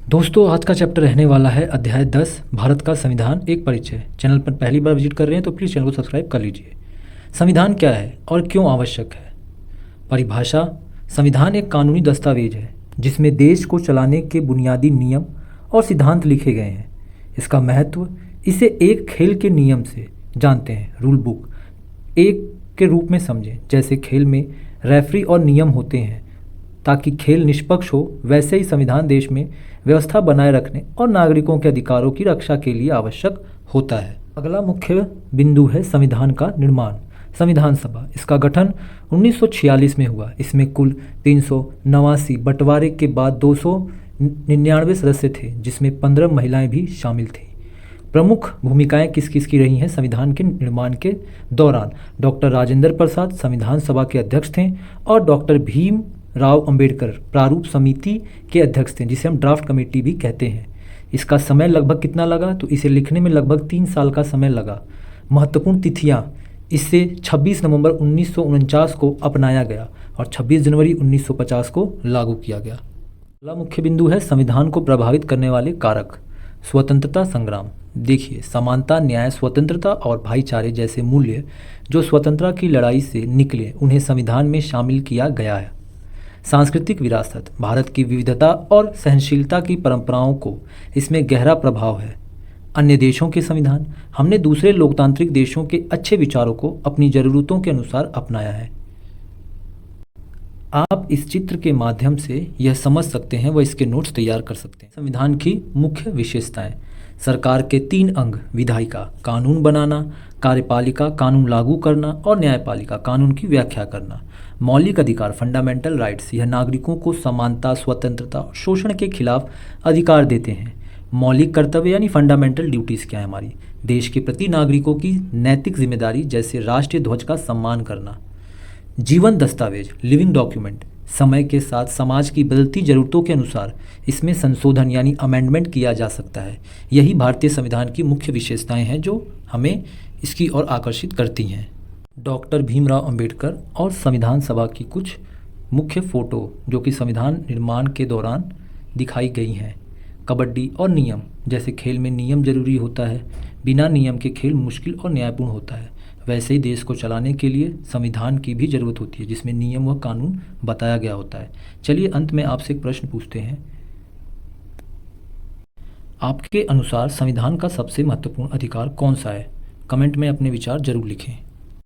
दोस्तों, आज का चैप्टर रहने वाला है अध्याय 10 भारत का संविधान एक परिचय। चैनल पर पहली बार विजिट कर रहे हैं तो प्लीज़ चैनल को सब्सक्राइब कर लीजिए। संविधान क्या है और क्यों आवश्यक है? परिभाषा: संविधान एक कानूनी दस्तावेज है जिसमें देश को चलाने के बुनियादी नियम और सिद्धांत लिखे गए हैं। इसका महत्व: इसे एक खेल के नियम से जानते हैं, रूल बुक एक के रूप में समझें। जैसे खेल में रेफरी और नियम होते हैं ताकि खेल निष्पक्ष हो, वैसे ही संविधान देश में व्यवस्था बनाए रखने और नागरिकों के अधिकारों की रक्षा के लिए आवश्यक होता है। अगला मुख्य बिंदु है संविधान का निर्माण। संविधान सभा, इसका गठन 1946 में हुआ। इसमें कुल 389 बंटवारे के बाद 299 सदस्य थे, जिसमें 15 महिलाएं भी शामिल थीं। प्रमुख भूमिकाएं किस किस की रही हैं संविधान के निर्माण के दौरान? डॉक्टर राजेंद्र प्रसाद संविधान सभा के अध्यक्ष थे और डॉक्टर भीम राव अंबेडकर प्रारूप समिति के अध्यक्ष थे, जिसे हम ड्राफ्ट कमेटी भी कहते हैं। इसका समय लगभग कितना लगा? तो इसे लिखने में लगभग 3 साल का समय लगा। महत्वपूर्ण तिथियां: इससे 26 नवंबर 1949 को अपनाया गया और 26 जनवरी 1950 को लागू किया गया। अगला मुख्य बिंदु है संविधान को प्रभावित करने वाले कारक। स्वतंत्रता संग्राम। देखिए, समानता, न्याय, स्वतंत्रता और भाईचारे जैसे मूल्य जो स्वतंत्रता की लड़ाई से निकले, उन्हें संविधान में शामिल किया गया है। सांस्कृतिक विरासत: भारत की विविधता और सहनशीलता की परंपराओं को इसमें गहरा प्रभाव है। अन्य देशों के संविधान: हमने दूसरे लोकतांत्रिक देशों के अच्छे विचारों को अपनी ज़रूरतों के अनुसार अपनाया है। आप इस चित्र के माध्यम से यह समझ सकते हैं व इसके नोट्स तैयार कर सकते हैं। संविधान की मुख्य विशेषताएं: सरकार के 3 अंग: विधायिका, कानून बनाना; कार्यपालिका, कानून लागू करना; और न्यायपालिका, कानून की व्याख्या करना। मौलिक अधिकार, फंडामेंटल राइट्स, यह नागरिकों को समानता, स्वतंत्रता और शोषण के खिलाफ अधिकार देते हैं। मौलिक कर्तव्य यानी फंडामेंटल ड्यूटीज़ क्या है हमारी? देश के प्रति नागरिकों की नैतिक जिम्मेदारी, जैसे राष्ट्रीय ध्वज का सम्मान करना। जीवन दस्तावेज, लिविंग डॉक्यूमेंट, समय के साथ समाज की बदलती ज़रूरतों के अनुसार इसमें संशोधन यानी अमेंडमेंट किया जा सकता है। यही भारतीय संविधान की मुख्य विशेषताएं हैं जो हमें इसकी ओर आकर्षित करती हैं। डॉक्टर भीमराव अंबेडकर और संविधान सभा की कुछ मुख्य फ़ोटो जो कि संविधान निर्माण के दौरान दिखाई गई हैं। कबड्डी और नियम, जैसे खेल में नियम जरूरी होता है, बिना नियम के खेल मुश्किल और न्यायपूर्ण होता है, वैसे ही देश को चलाने के लिए संविधान की भी ज़रूरत होती है जिसमें नियम व कानून बताया गया होता है। चलिए अंत में आपसे एक प्रश्न पूछते हैं। आपके अनुसार संविधान का सबसे महत्वपूर्ण अधिकार कौन सा है? कमेंट में अपने विचार जरूर लिखें।